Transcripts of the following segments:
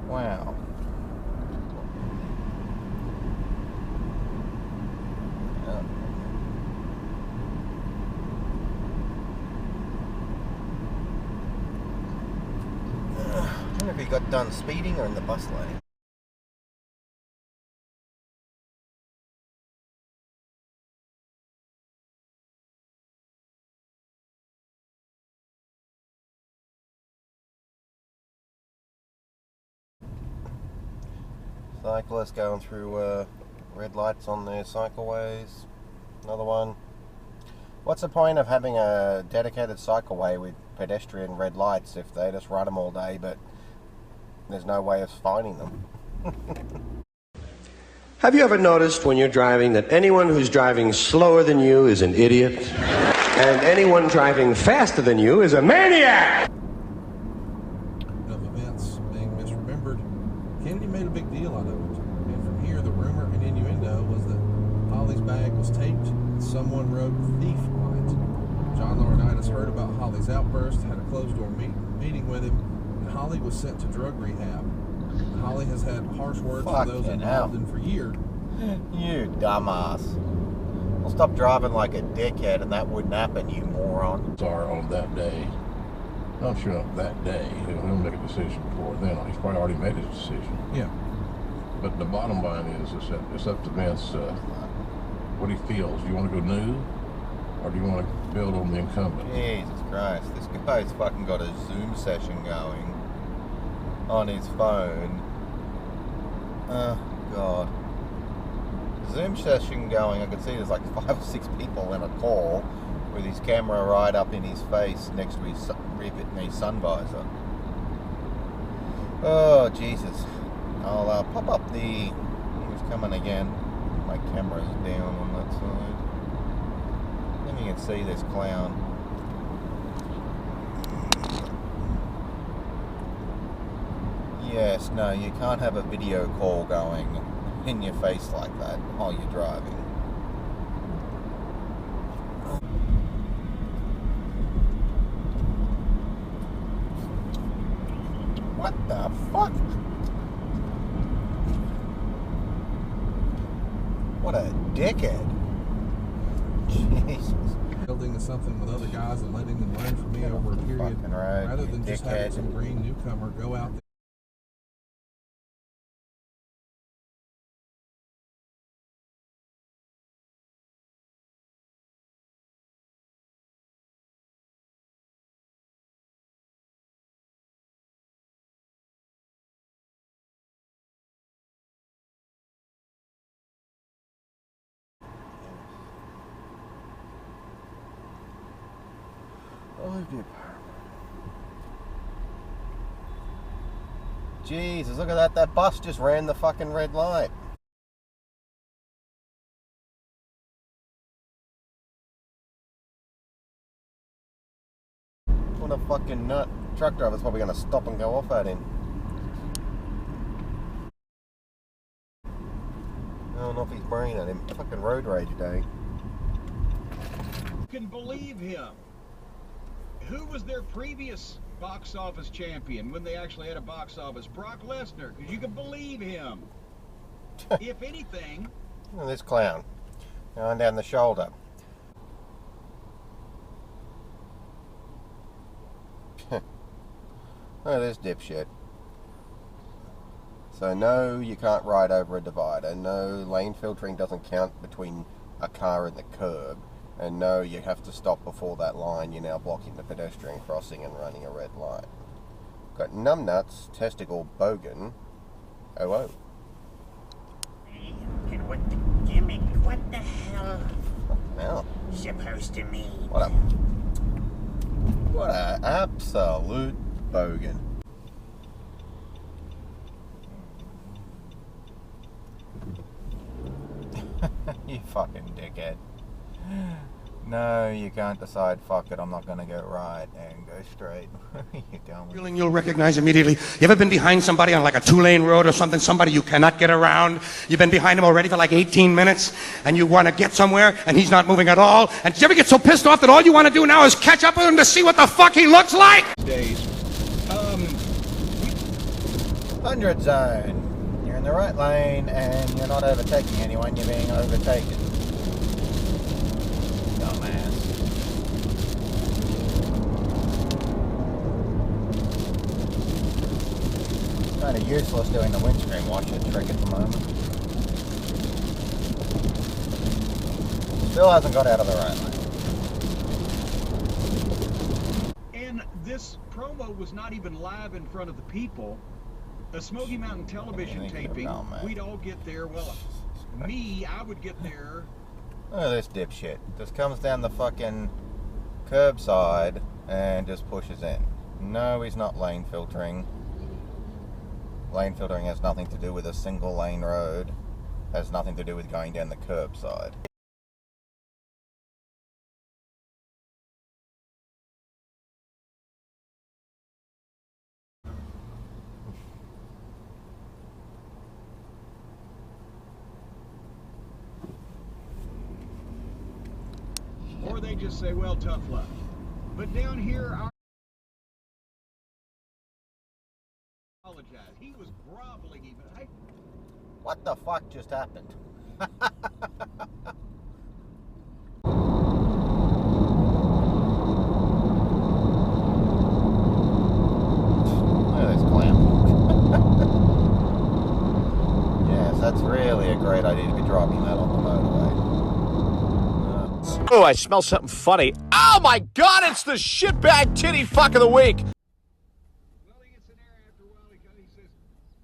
Wow. I wonder if he got done speeding or in the bus lane. Cyclists going through red lights on their cycleways. Another one. What's the point of having a dedicated cycleway with pedestrian red lights if they just run them all day, but there's no way of finding them? Have you ever noticed when you're driving that anyone who's driving slower than you is an idiot? And anyone driving faster than you is a maniac! Of events being misremembered, Kennedy made a big deal out of it. And from here, the rumor and innuendo was that Holly's bag was taped and someone wrote thief on it. John Laurinaitis heard about Holly's outburst, had a closed-door meeting with him, and Holly was sent to drug rehab. Holly has had harsh words for those involved in for years. You dumbass. Well, stop driving like a dickhead and that wouldn't happen, you moron. Are on that day. I'm sure on that day he'll make a decision before then. He's probably already made his decision. Yeah. But the bottom line is it's up to Vince what he feels. Do you want to go new or do you want to build on the incumbent? Jesus Christ, this guy's fucking got a Zoom session going on his phone. Oh God. Zoom session going, I can see there's like 5 or 6 people in a call with his camera right up in his face next to his rear sun visor. Oh Jesus. I'll pop up the, who's coming again. My camera's down on that side. Then you can see this clown. Yes, no, you can't have a video call going in your face like that while you're driving. What the fuck? What a dickhead. Jesus. Building to something with other guys and letting them learn from me over a period, rather than just having some green newcomer go out there. Jesus, look at that. That bus just ran the fucking red light. What a fucking nut. Truck driver's probably going to stop and go off at him. Going off his brain at him. Fucking road rage day. You can believe him. Who was their previous box office champion when they actually had a box office? Brock Lesnar, because you can believe him. If anything. Oh, this clown going down the shoulder. Look at this dipshit. So no, you can't ride over a divider. No, lane filtering doesn't count between a car and the curb. And no, you have to stop before that line. You're now blocking the pedestrian crossing and running a red light. Got numbnuts, testicle, bogan. Oh, oh. And what the gimmick, what the hell Now, supposed to mean? What a absolute bogan. You fucking dickhead. No, you can't decide, fuck it, I'm not going to go right and go straight. You're going. Feeling you'll recognize immediately. You ever been behind somebody on like a 2-lane road or something, somebody you cannot get around? You've been behind him already for like 18 minutes and you want to get somewhere and he's not moving at all? And did you ever get so pissed off that all you want to do now is catch up with him to see what the fuck he looks like? Days. 100 zone. You're in the right lane and you're not overtaking anyone, you're being overtaken. Dumbass. Kind of useless doing the windscreen washer trick at the moment. Still hasn't got out of the right lane. And this promo was not even live in front of the people. A Smoky Mountain television taping, we'd all get there. Well, me, I would get there. Look at this dipshit. Just comes down the fucking curbside and just pushes in. No, he's not lane filtering. Lane filtering has nothing to do with a single lane road. Has nothing to do with going down the curbside. Or they just say, well, tough luck. But down here, I apologize. He was groveling even. What the fuck just happened? Look at this clown. Yes, that's really a great idea to be dropping that on the motorway. Oh, I smell something funny. Oh my God, it's the shitbag titty fuck of the week. Well, he gets in there after a while because he says,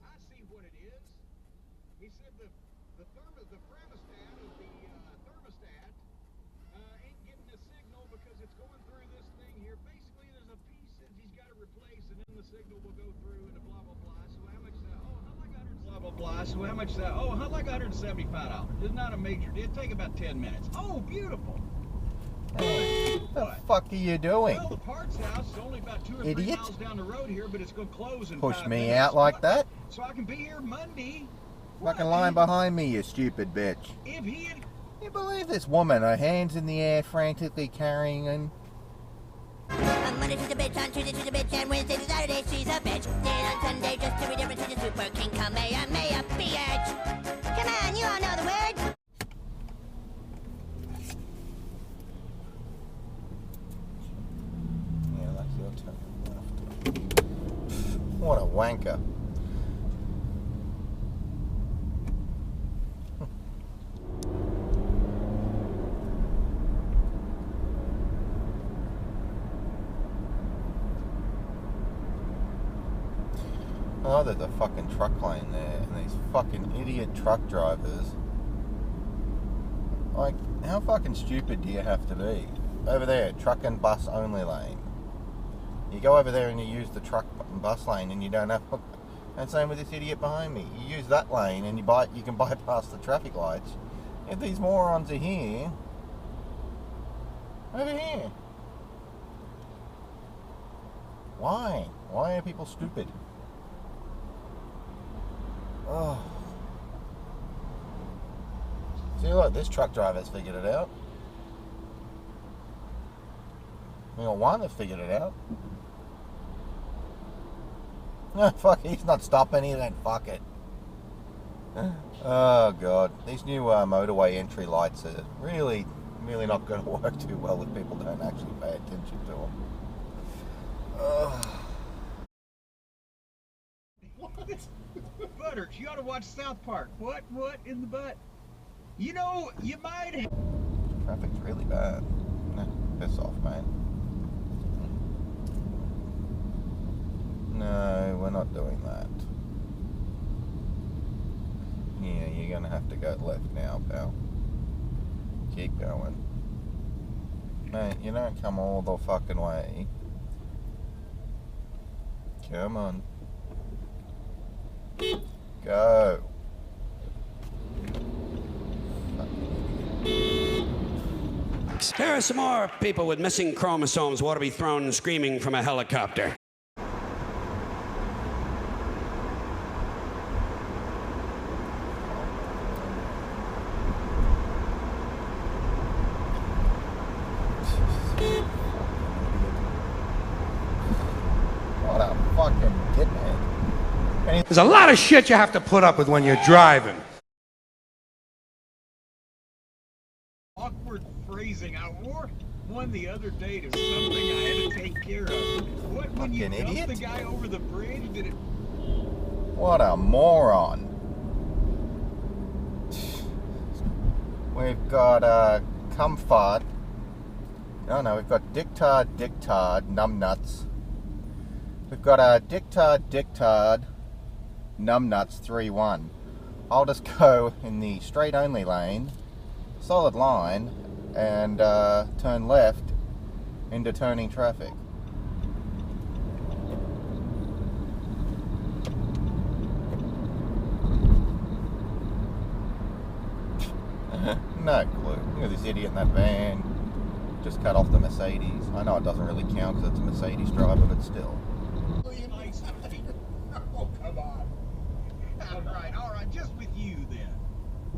I see what it is. He said the thermostat of the thermostat ain't getting a signal because it's going through this thing here. Basically, there's a piece that he's got to replace, and then the signal will go through and blah, blah, blah. So how much is that? Oh, how like 100 blah, blah, blah. So how much is that? Oh, how like $175. It's not a major. It'd take about 10 minutes. Oh, beautiful. Hey, what the fuck are you doing? Well, the parts house is only about 2 or 3 miles down the road here, but it's going to close in 5 minutes. Push me out like that? So I can be here Monday. Fucking line behind me, you stupid bitch. If he had... You believe this woman, her hands in the air, frantically carrying him? On Monday she's a bitch, on Tuesday she's a bitch, and Wednesday to Saturday she's a bitch. Then on Sunday just to be different, she's a super king, Kamehameha, bitch. Come on, you all know the words. Yeah, that's your turn. What a wanker. Oh, there's a fucking truck lane there, and these fucking idiot truck drivers. Like, how fucking stupid do you have to be? Over there, truck and bus only lane. You go over there and you use the truck and bus lane, and you don't have. And same with this idiot behind me. You use that lane, and you can bypass the traffic lights. If these morons are here, over here. Why? Why are people stupid? Oh. See, look, this truck driver's figured it out. We got one that figured it out. No, fuck, he's not stopping, then fuck it. Oh, God. These new motorway entry lights are really not going to work too well if people don't actually pay attention to them. Butters, you ought to watch South Park. What in the butt? You know, you might have... Traffic's really bad. Nah, piss off, man. No, we're not doing that. Yeah, you're gonna have to go left now, pal. Keep going. Mate, you don't come all the fucking way. Come on. Go. Here are some more people with missing chromosomes who ought to be thrown screaming from a helicopter. What a fucking dickhead. There's a lot of shit you have to put up with when you're driving. Awkward phrasing. I wore one the other day to something I had to take care of. What, when you Fucking dumped idiot. the guy over the bridge, did it... What a moron. We've got comfort. No, we've got dictard, numbnuts. We've got dictard, numbnuts 3-1. I'll just go in the straight only lane, solid line, and turn left into turning traffic. No clue. Look at this idiot in that van. Just cut off the Mercedes. I know it doesn't really count because it's a Mercedes driver, but still. Oh, come on. All right, just with you then.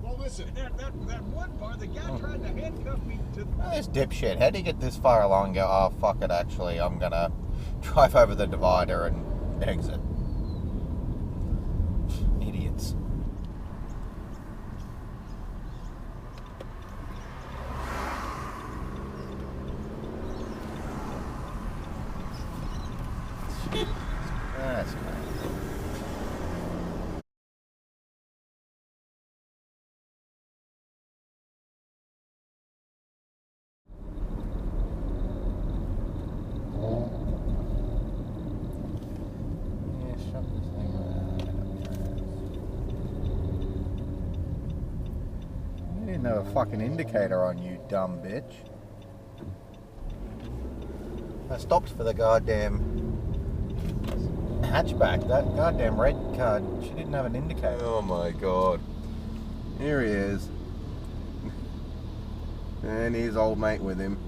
Well, listen, that one part, the guy tried to handcuff me to... Oh, this dipshit, how do you get this far along and go, oh, fuck it, actually, I'm gonna drive over the divider and exit? Idiots. That's crazy. Yeah, shut this thing around. You didn't have a fucking indicator on, you dumb bitch. I stopped for the goddamn hatchback. That goddamn red car, she didn't have an indicator. Oh my god. Here he is. And his old mate with him.